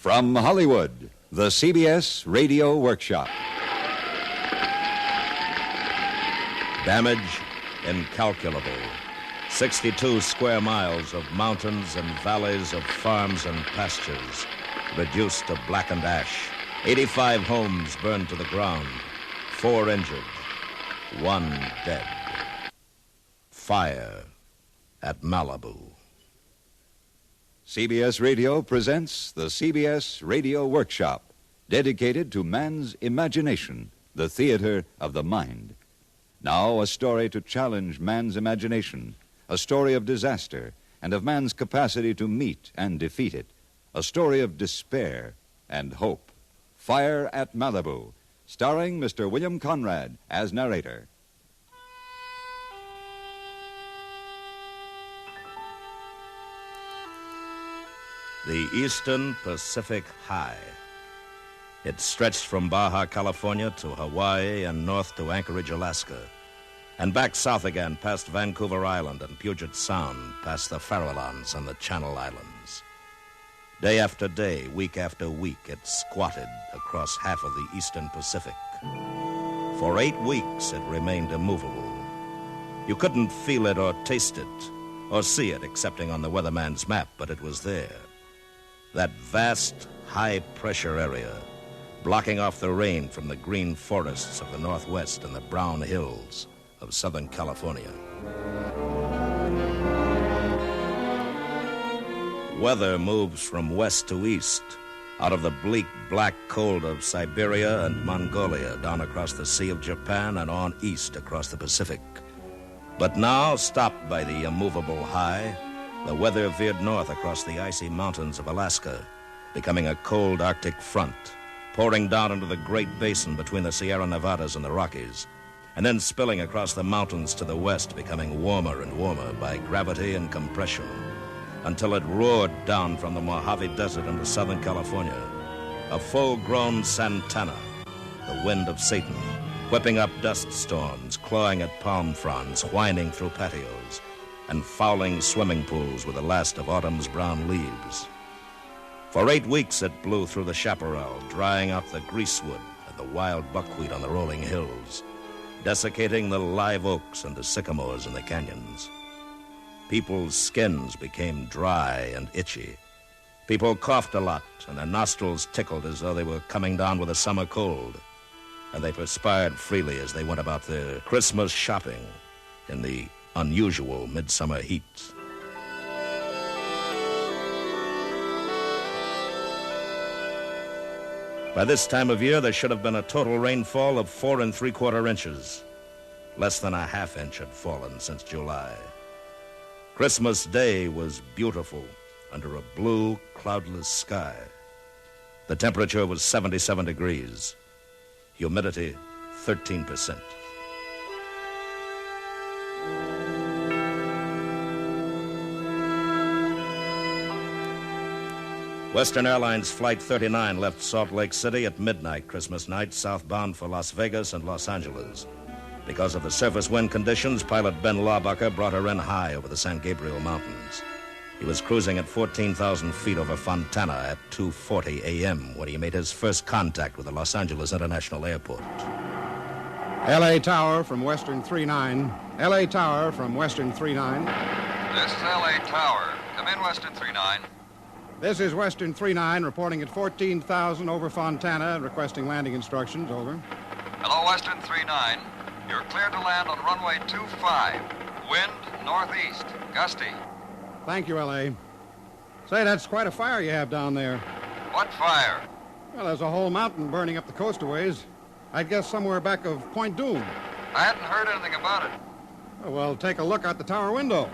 From Hollywood, the CBS Radio Workshop. Damage incalculable. 62 square miles of mountains and valleys of farms and pastures reduced to blackened ash. 85 homes burned to the ground. 4 injured. 1 dead. Fire at Malibu. CBS Radio presents the CBS Radio Workshop, dedicated to man's imagination, the theater of the mind. Now, a story to challenge man's imagination, a story of disaster and of man's capacity to meet and defeat it, a story of despair and hope. Fire at Malibu, starring Mr. William Conrad as narrator. The Eastern Pacific High. It stretched from Baja, California to Hawaii and north to Anchorage, Alaska, and back south again past Vancouver Island and Puget Sound, past the Farallones and the Channel Islands. Day after day, week after week, it squatted across half of the Eastern Pacific. For 8 weeks, it remained immovable. You couldn't feel it or taste it or see it, excepting on the weatherman's map, but it was there. That vast, high-pressure area, blocking off the rain from the green forests of the Northwest and the brown hills of Southern California. Weather moves from west to east, out of the bleak, black cold of Siberia and Mongolia, down across the Sea of Japan and on east across the Pacific. But now, stopped by the immovable high, the weather veered north across the icy mountains of Alaska, becoming a cold Arctic front, pouring down into the Great Basin between the Sierra Nevadas and the Rockies, and then spilling across the mountains to the west, becoming warmer and warmer by gravity and compression, until it roared down from the Mojave Desert into Southern California, a full-grown Santana, the wind of Satan, whipping up dust storms, clawing at palm fronds, whining through patios, and fouling swimming pools with the last of autumn's brown leaves. For 8 weeks it blew through the chaparral, drying out the greasewood and the wild buckwheat on the rolling hills, desiccating the live oaks and the sycamores in the canyons. People's skins became dry and itchy. People coughed a lot, and their nostrils tickled as though they were coming down with a summer cold, and they perspired freely as they went about their Christmas shopping in the unusual midsummer heat. By this time of year, there should have been a total rainfall of 4 3/4 inches. Less than a half inch had fallen since July. Christmas Day was beautiful under a blue, cloudless sky. The temperature was 77 degrees. Humidity, 13%. Western Airlines Flight 39 left Salt Lake City at midnight Christmas night, southbound for Las Vegas and Los Angeles. Because of the surface wind conditions, pilot Ben Laubacher brought her in high over the San Gabriel Mountains. He was cruising at 14,000 feet over Fontana at 2:40 a.m. when he made his first contact with the Los Angeles International Airport. L.A. Tower from Western 39. L.A. Tower from Western 39. This is L.A. Tower. Come in, Western 39. This is Western 39 reporting at 14,000 over Fontana, requesting landing instructions. Over. Hello, Western 39. You're cleared to land on runway 25. Wind northeast, gusty. Thank you, L.A. Say, that's quite a fire you have down there. What fire? Well, there's a whole mountain burning up the coast a ways. I'd guess somewhere back of Point Doom. I hadn't heard anything about it. Oh, well, take a look out the tower window.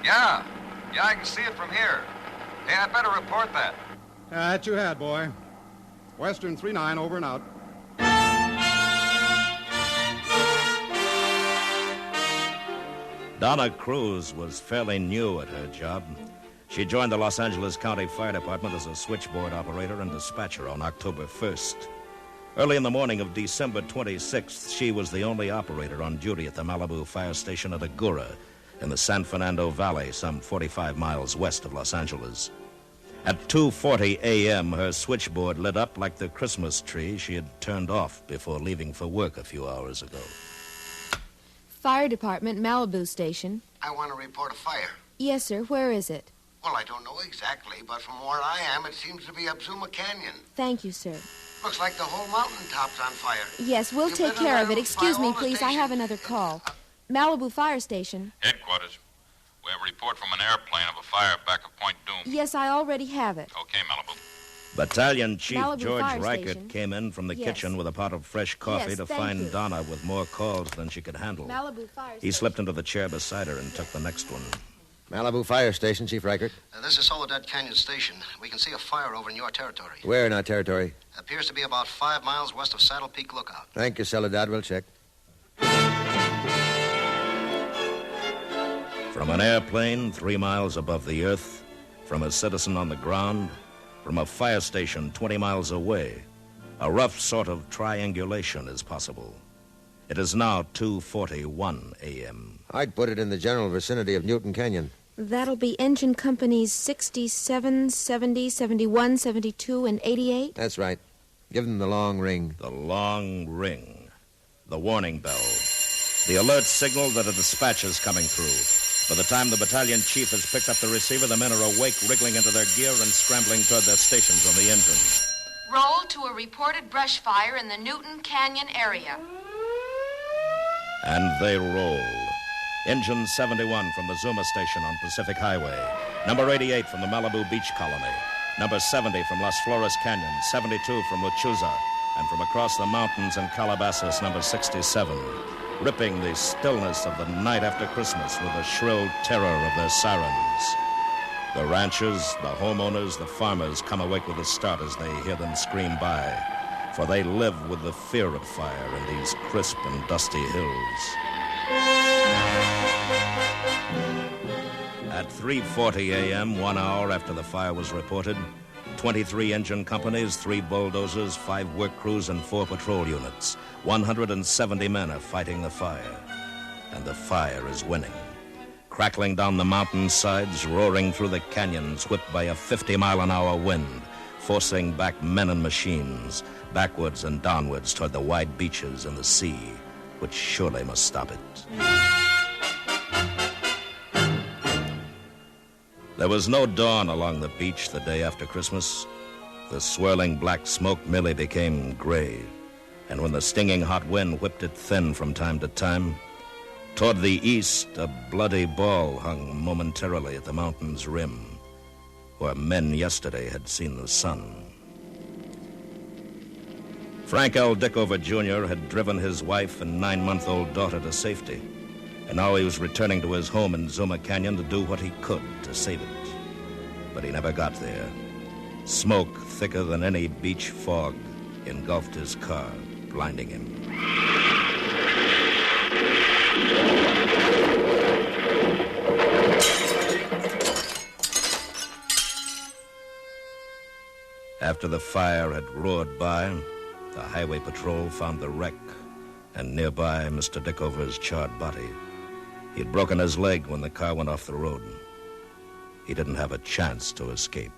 Yeah, I can see it from here. Hey, I'd better report that. That you had, boy. Western 39, over and out. Donna Cruz was fairly new at her job. She joined the Los Angeles County Fire Department as a switchboard operator and dispatcher on October 1st. Early in the morning of December 26th, she was the only operator on duty at the Malibu fire station at Agoura in the San Fernando Valley, some 45 miles west of Los Angeles. At 2:40 a.m., her switchboard lit up like the Christmas tree she had turned off before leaving for work a few hours ago. Fire Department, Malibu Station. I want to report a fire. Yes, sir. Where is it? Well, I don't know exactly, but from where I am, it seems to be up Zuma Canyon. Thank you, sir. Looks like the whole mountaintop's on fire. Yes, we'll take care of it. Excuse me, please. I have another call. Malibu Fire Station. Headquarters. We have a report from an airplane of a fire back at Point Doom. Yes, I already have it. Okay, Malibu. Battalion Chief Malibu George Fire Reichert Station. came in from the Yes. kitchen with a pot of fresh coffee Yes, to thank find you. Donna with more calls than she could handle. Malibu Fire Station. He slipped into the chair beside her and took the next one. Malibu Fire Station, Chief Reichert. This is Soledad Canyon Station. We can see a fire over in your territory. Where in our territory? Appears to be about 5 miles west of Saddle Peak Lookout. Thank you, Soledad. We'll check. From an airplane 3 miles above the earth, from a citizen on the ground, from a fire station 20 miles away, a rough sort of triangulation is possible. It is now 2:41 a.m. I'd put it in the general vicinity of Newton Canyon. That'll be engine companies 67, 70, 71, 72, and 88? That's right. Give them the long ring. The long ring. The warning bell. The alert signal that a dispatch is coming through. By the time the battalion chief has picked up the receiver, the men are awake, wriggling into their gear and scrambling toward their stations on the engine. Roll to a reported brush fire in the Newton Canyon area. And they roll. Engine 71 from the Zuma station on Pacific Highway. Number 88 from the Malibu Beach Colony. Number 70 from Las Flores Canyon. 72 from Lechuza. And from across the mountains in Calabasas, number 67. Ripping the stillness of the night after Christmas with the shrill terror of their sirens. The ranchers, the homeowners, the farmers come awake with a start as they hear them scream by. For they live with the fear of fire in these crisp and dusty hills. At 3:40 a.m., 1 hour after the fire was reported, 23 engine companies, 3 bulldozers, 5 work crews, and 4 patrol units. 170 men are fighting the fire. And the fire is winning. Crackling down the mountainsides, roaring through the canyons, whipped by a 50-mile-an-hour wind, forcing back men and machines, backwards and downwards toward the wide beaches and the sea, which surely must stop it. There was no dawn along the beach the day after Christmas. The swirling black smoke merely became gray, and when the stinging hot wind whipped it thin from time to time, toward the east, a bloody ball hung momentarily at the mountain's rim, where men yesterday had seen the sun. Frank L. Dickover, Jr. had driven his wife and 9-month-old daughter to safety, and now he was returning to his home in Zuma Canyon to do what he could to save it. But he never got there. Smoke thicker than any beach fog engulfed his car, blinding him. After the fire had roared by, the highway patrol found the wreck, and nearby Mr. Dickover's charred body. He had broken his leg when the car went off the road. He didn't have a chance to escape.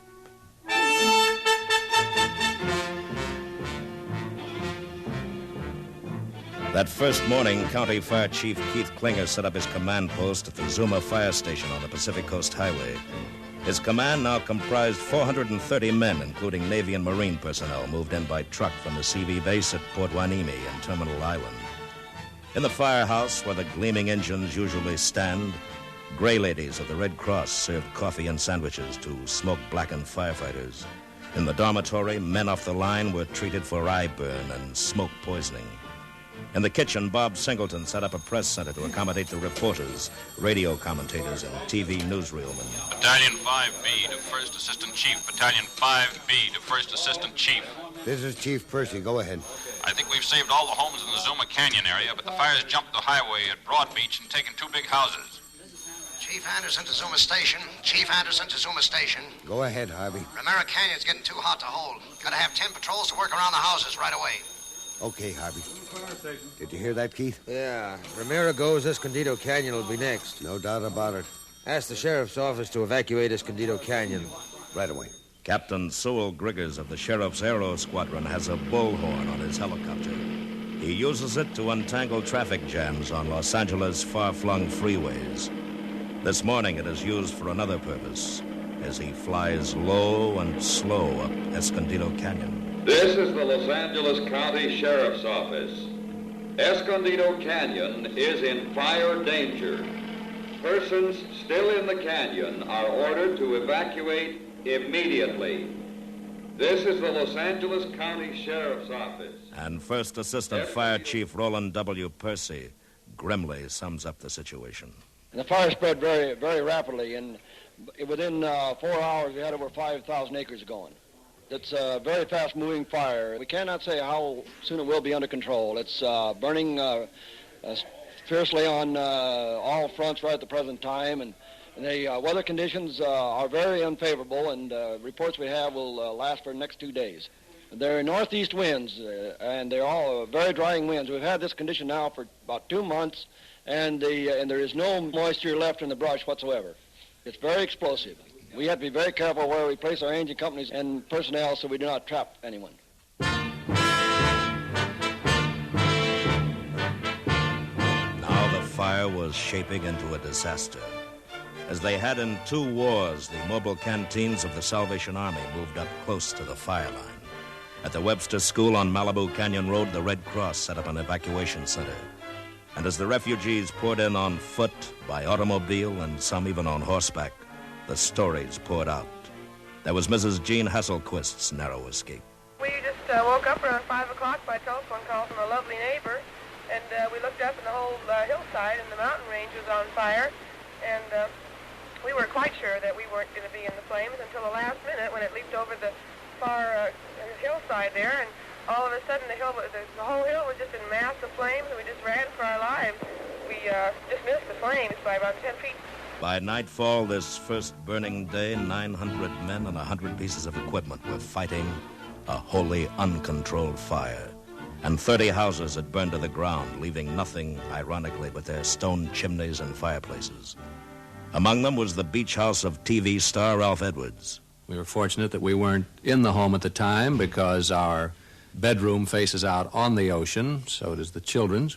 That first morning, County Fire Chief Keith Klinger set up his command post at the Zuma Fire Station on the Pacific Coast Highway. His command now comprised 430 men, including Navy and Marine personnel, moved in by truck from the CV base at Port Hueneme and Terminal Island. In the firehouse, where the gleaming engines usually stand, gray ladies of the Red Cross served coffee and sandwiches to smoke-blackened firefighters. In the dormitory, men off the line were treated for eye burn and smoke poisoning. In the kitchen, Bob Singleton set up a press center to accommodate the reporters, radio commentators, and TV newsreelmen. Battalion 5B to First Assistant Chief. Battalion 5B to First Assistant Chief. This is Chief Percy. Go ahead. I think we've saved all the homes in the Zuma Canyon area, but the fire's jumped the highway at Broad Beach and taken 2 big houses. Chief Anderson to Zuma Station. Chief Anderson to Zuma Station. Go ahead, Harvey. Romero Canyon's getting too hot to hold. Gotta have 10 patrols to work around the houses right away. Okay, Harvey. Did you hear that, Keith? Yeah. Ramiro goes, Escondido Canyon will be next. No doubt about it. Ask the sheriff's office to evacuate Escondido Canyon. Right away. Captain Sewell Griggers of the Sheriff's Aero Squadron has a bullhorn on his helicopter. He uses it to untangle traffic jams on Los Angeles' far-flung freeways. This morning it is used for another purpose, as he flies low and slow up Escondido Canyon. This is the Los Angeles County Sheriff's Office. Escondido Canyon is in fire danger. Persons still in the canyon are ordered to evacuate immediately. This is the Los Angeles County Sheriff's Office. And First Assistant Fire Chief Roland W. Percy grimly sums up the situation. And the fire spread very, very rapidly, and within 4 hours we had over 5,000 acres going. It's a very fast-moving fire. We cannot say how soon it will be under control. It's burning fiercely on all fronts right at the present time, and the weather conditions are very unfavorable, and reports we have will last for the next 2 days. They're northeast winds, and they're all very drying winds. We've had this condition now for about 2 months, and there is no moisture left in the brush whatsoever. It's very explosive. We have to be very careful where we place our engine companies and personnel so we do not trap anyone. Now the fire was shaping into a disaster. As they had in 2 wars, the mobile canteens of the Salvation Army moved up close to the fire line. At the Webster School on Malibu Canyon Road, the Red Cross set up an evacuation center. And as the refugees poured in on foot, by automobile, and some even on horseback, the stories poured out. There was Mrs. Jean Hasselquist's narrow escape. We just woke up around 5 o'clock by telephone call from a lovely neighbor, and we looked up and the whole hillside and the mountain range was on fire, and we were quite sure that we weren't going to be in the flames until the last minute when it leaped over the far hillside there, and all of a sudden the whole hill was just in mass of flames, and we just ran for our lives. We just missed the flames by about 10 feet. By nightfall this first burning day, 900 men and 100 pieces of equipment were fighting a wholly uncontrolled fire. And 30 houses had burned to the ground, leaving nothing, ironically, but their stone chimneys and fireplaces. Among them was the beach house of TV star Ralph Edwards. We were fortunate that we weren't in the home at the time because our bedroom faces out on the ocean, so does the children's.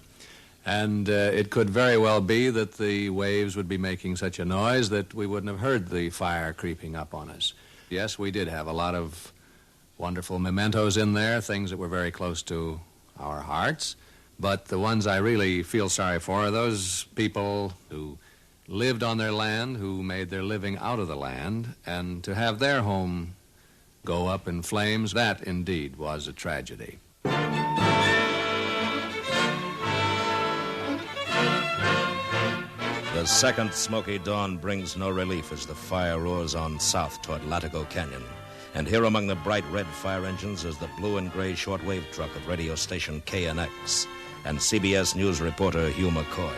And it could very well be that the waves would be making such a noise that we wouldn't have heard the fire creeping up on us. Yes, we did have a lot of wonderful mementos in there, things that were very close to our hearts. But the ones I really feel sorry for are those people who lived on their land, who made their living out of the land, and to have their home go up in flames, that indeed was a tragedy. The second smoky dawn brings no relief as the fire roars on south toward Latigo Canyon. And here among the bright red fire engines is the blue and gray shortwave truck of radio station KNX and CBS News reporter Hugh McCoy.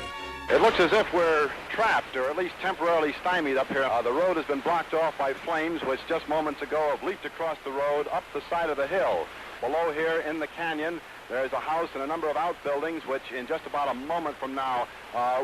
It looks as if we're trapped, or at least temporarily stymied up here. The road has been blocked off by flames, which just moments ago have leaped across the road up the side of the hill. Below here in the canyon, there's a house and a number of outbuildings, which in just about a moment from now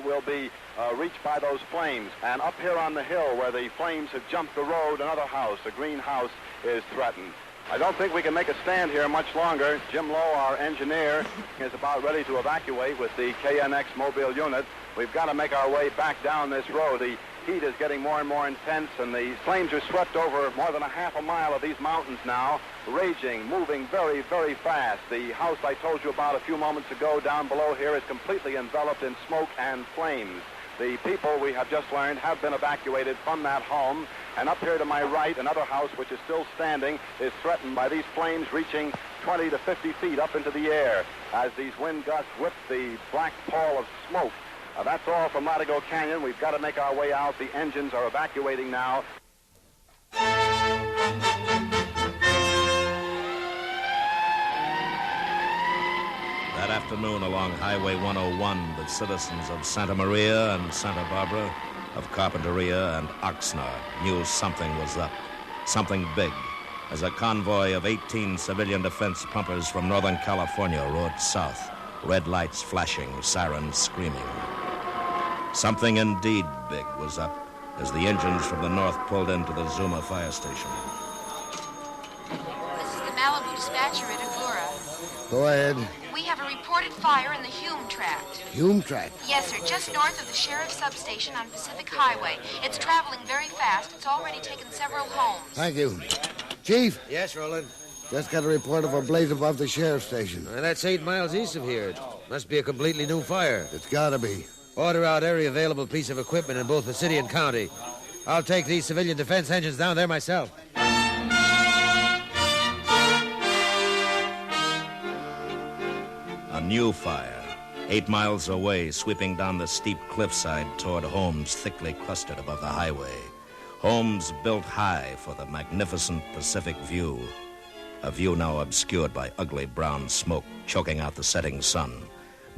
will be reached by those flames. And up here on the hill where the flames have jumped the road, another house, a green house, is threatened. I don't think we can make a stand here much longer. Jim Lowe, our engineer, is about ready to evacuate with the KNX mobile unit. We've got to make our way back down this road. The heat is getting more and more intense, and the flames are swept over more than a half a mile of these mountains now, raging, moving very, very fast. The house I told you about a few moments ago down below here is completely enveloped in smoke and flames. The people, we have just learned, have been evacuated from that home. And up here to my right, another house, which is still standing, is threatened by these flames reaching 20 to 50 feet up into the air as these wind gusts whip the black pall of smoke. That's all from Latigo Canyon. We've got to make our way out. The engines are evacuating now. That afternoon along Highway 101, the citizens of Santa Maria and Santa Barbara, of Carpinteria and Oxnard knew something was up, something big, as a convoy of 18 civilian defense pumpers from Northern California roared south, red lights flashing, sirens screaming. Something indeed big was up as the engines from the north pulled into the Zuma fire station. Malibu dispatcher at Agoura. Go ahead. We have a reported fire in the Hume tract. Hume tract? Yes, sir, just north of the sheriff's substation on Pacific Highway. It's traveling very fast. It's already taken several homes. Thank you. Chief? Yes, Roland? Just got a report of a blaze above the sheriff's station. That's 8 miles east of here. It must be a completely new fire. It's gotta be. Order out every available piece of equipment in both the city and county. I'll take these civilian defense engines down there myself. A new fire, 8 miles away, sweeping down the steep cliffside toward homes thickly clustered above the highway. Homes built high for the magnificent Pacific view. A view now obscured by ugly brown smoke choking out the setting sun,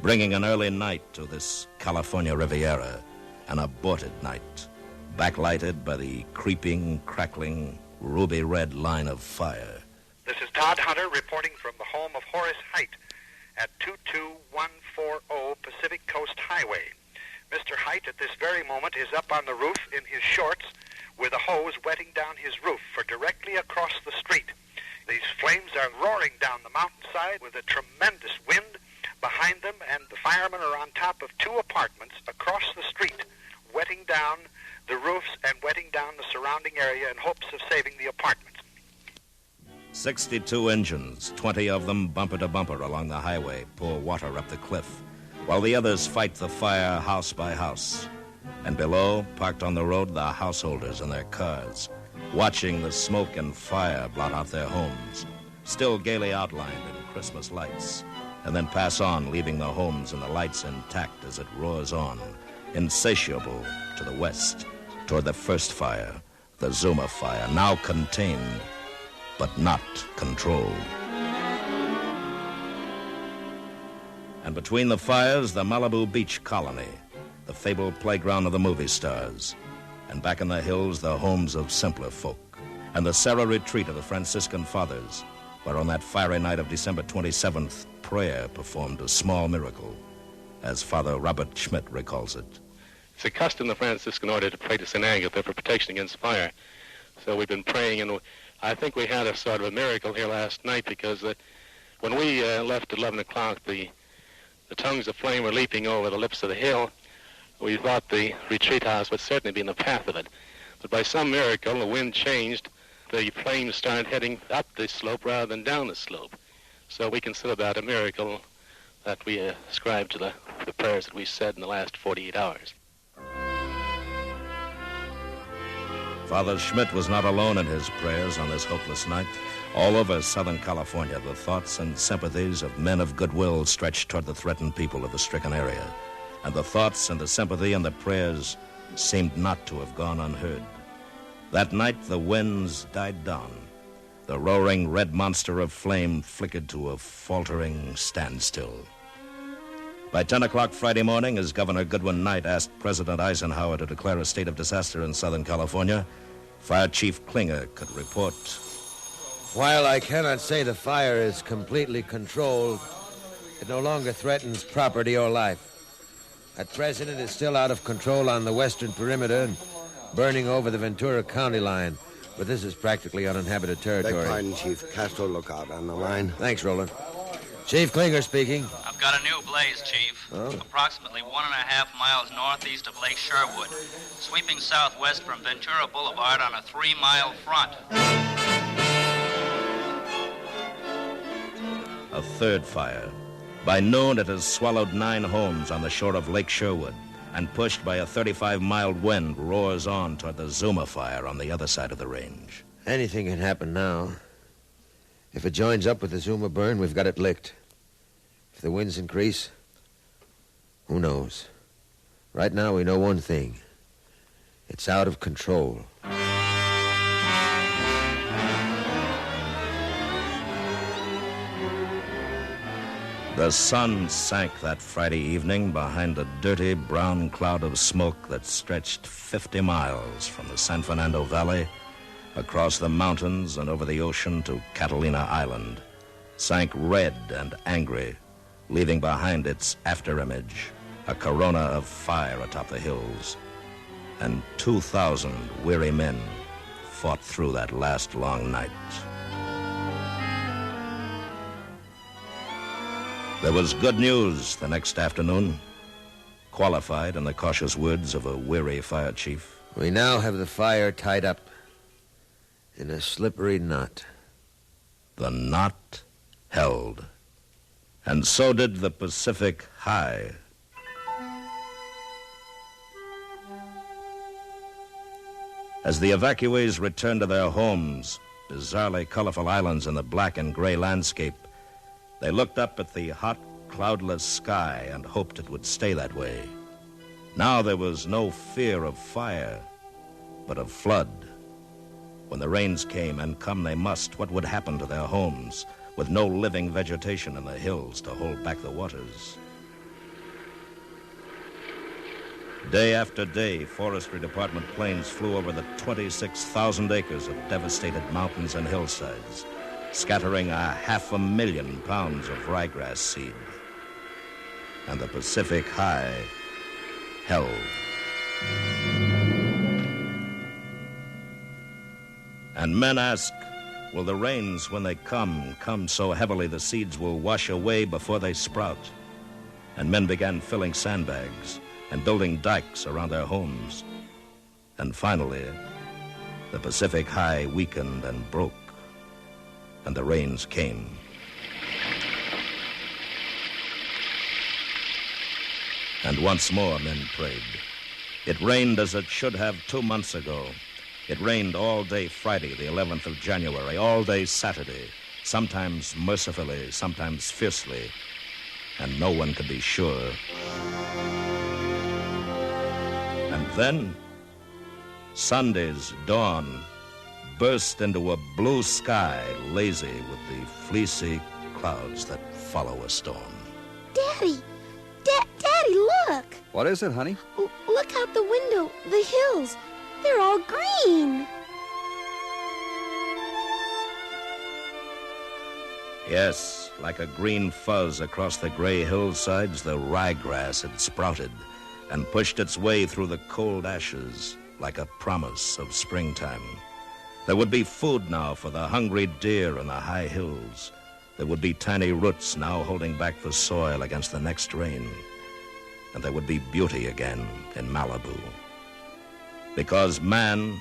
bringing an early night to this California Riviera, an aborted night, backlighted by the creeping, crackling, ruby-red line of fire. This is Todd Hunter reporting from the home of Horace Height at 22140 Pacific Coast Highway. Mr. Height at this very moment is up on the roof in his shorts with a hose wetting down his roof for directly across the street. These flames are roaring down the mountainside with a tremendous wind behind them, and the firemen are on top of 2 apartments across the street, wetting down the roofs and wetting down the surrounding area in hopes of saving the apartments. 62 engines, 20 of them bumper to bumper along the highway, pour water up the cliff, while the others fight the fire house by house. And below, parked on the road, the householders in their cars, watching the smoke and fire blot out their homes, still gaily outlined in Christmas lights, and then pass on, leaving the homes and the lights intact as it roars on, insatiable to the west, toward the first fire, the Zuma fire, now contained, but not controlled. And between the fires, the Malibu beach colony, the fabled playground of the movie stars, and back in the hills, the homes of simpler folk, and the Sarah retreat of the Franciscan fathers, where on that fiery night of December 27th, prayer performed a small miracle, as Father Robert Schmidt recalls it. It's a custom, the Franciscan order, to pray to St. Agatha for protection against fire. So we've been praying, and I think we had a sort of a miracle here last night, because when we left at 11 o'clock, the tongues of flame were leaping over the lips of the hill. We thought the retreat house would certainly be in the path of it. But by some miracle, the wind changed. The flames started heading up the slope rather than down the slope. So we consider that a miracle that we ascribe to the prayers that we said in the last 48 hours. Father Schmidt was not alone in his prayers on this hopeless night. All over Southern California, the thoughts and sympathies of men of goodwill stretched toward the threatened people of the stricken area. And the thoughts and the sympathy and the prayers seemed not to have gone unheard. That night, the winds died down. The roaring red monster of flame flickered to a faltering standstill. By 10 o'clock Friday morning, as Governor Goodwin Knight asked President Eisenhower to declare a state of disaster in Southern California, Fire Chief Klinger could report, "While I cannot say the fire is completely controlled, it no longer threatens property or life. At present, it is still out of control on the western perimeter and burning over the Ventura County line, but this is practically uninhabited territory." Beg pardon, Chief. Castro Lookout on the line. Thanks, Roland. Chief Klinger speaking. I've got a new blaze, Chief. Oh. Approximately 1.5 miles northeast of Lake Sherwood, sweeping southwest from Ventura Boulevard on a 3-mile front. a third fire. By noon, it has swallowed 9 homes on the shore of Lake Sherwood, and pushed by a 35-mile wind, roars on toward the Zuma fire on the other side of the range. Anything can happen now. If it joins up with the Zuma burn, we've got it licked. If the winds increase, who knows? Right now, we know one thing. It's out of control. The sun sank that Friday evening behind a dirty brown cloud of smoke that stretched 50 miles from the San Fernando Valley, across the mountains and over the ocean to Catalina Island, sank red and angry, leaving behind its afterimage a corona of fire atop the hills. And 2,000 weary men fought through that last long night. There was good news the next afternoon, qualified in the cautious words of a weary fire chief. We now have the fire tied up in a slippery knot. The knot held, and so did the Pacific High. As the evacuees returned to their homes, bizarrely colorful islands in the black and gray landscape, they looked up at the hot, cloudless sky and hoped it would stay that way. Now there was no fear of fire, but of flood. When the rains came, and come they must, what would happen to their homes, with no living vegetation in the hills to hold back the waters? Day after day, Forestry Department planes flew over the 26,000 acres of devastated mountains and hillsides, scattering 500,000 pounds of ryegrass seed. And the Pacific High held. And men ask, will the rains, when they come so heavily the seeds will wash away before they sprout? And men began filling sandbags and building dikes around their homes. And finally, the Pacific High weakened and broke, and the rains came. And once more men prayed. It rained as it should have 2 months ago. It rained all day Friday, the 11th of January, all day Saturday, sometimes mercifully, sometimes fiercely, and no one could be sure. And then, Sunday's dawn burst into a blue sky, lazy with the fleecy clouds that follow a storm. Daddy! Daddy, look! What is it, honey? Look out the window. The hills. They're all green. Yes, like a green fuzz across the gray hillsides, the ryegrass had sprouted and pushed its way through the cold ashes like a promise of springtime. There would be food now for the hungry deer in the high hills. There would be tiny roots now holding back the soil against the next rain. And there would be beauty again in Malibu. Because man,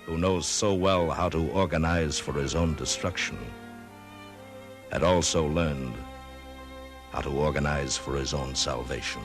who knows so well how to organize for his own destruction, had also learned how to organize for his own salvation.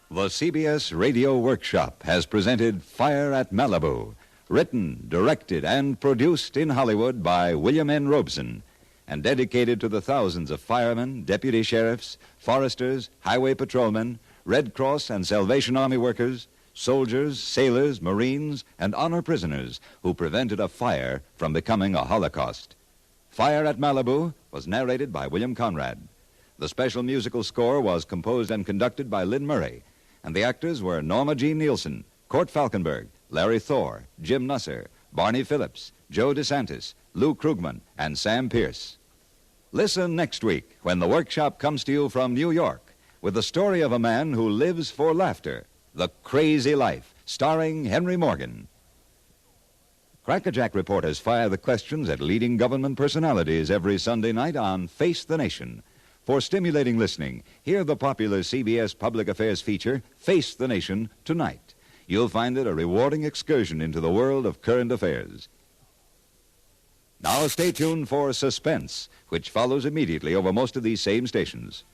The CBS Radio Workshop has presented Fire at Malibu, written, directed, and produced in Hollywood by William N. Robeson, and dedicated to the thousands of firemen, deputy sheriffs, foresters, highway patrolmen, Red Cross and Salvation Army workers, soldiers, sailors, Marines, and honor prisoners who prevented a fire from becoming a Holocaust. Fire at Malibu was narrated by William Conrad. The special musical score was composed and conducted by Lynn Murray, and the actors were Norma Jean Nielsen, Court Falkenberg, Larry Thor, Jim Nusser, Barney Phillips, Joe DeSantis, Lou Krugman, and Sam Pierce. Listen next week when the workshop comes to you from New York with the story of a man who lives for laughter, The Crazy Life, starring Henry Morgan. Crackerjack reporters fire the questions at leading government personalities every Sunday night on Face the Nation. For stimulating listening, hear the popular CBS Public Affairs feature, Face the Nation, tonight. You'll find it a rewarding excursion into the world of current affairs. Now stay tuned for Suspense, which follows immediately over most of these same stations.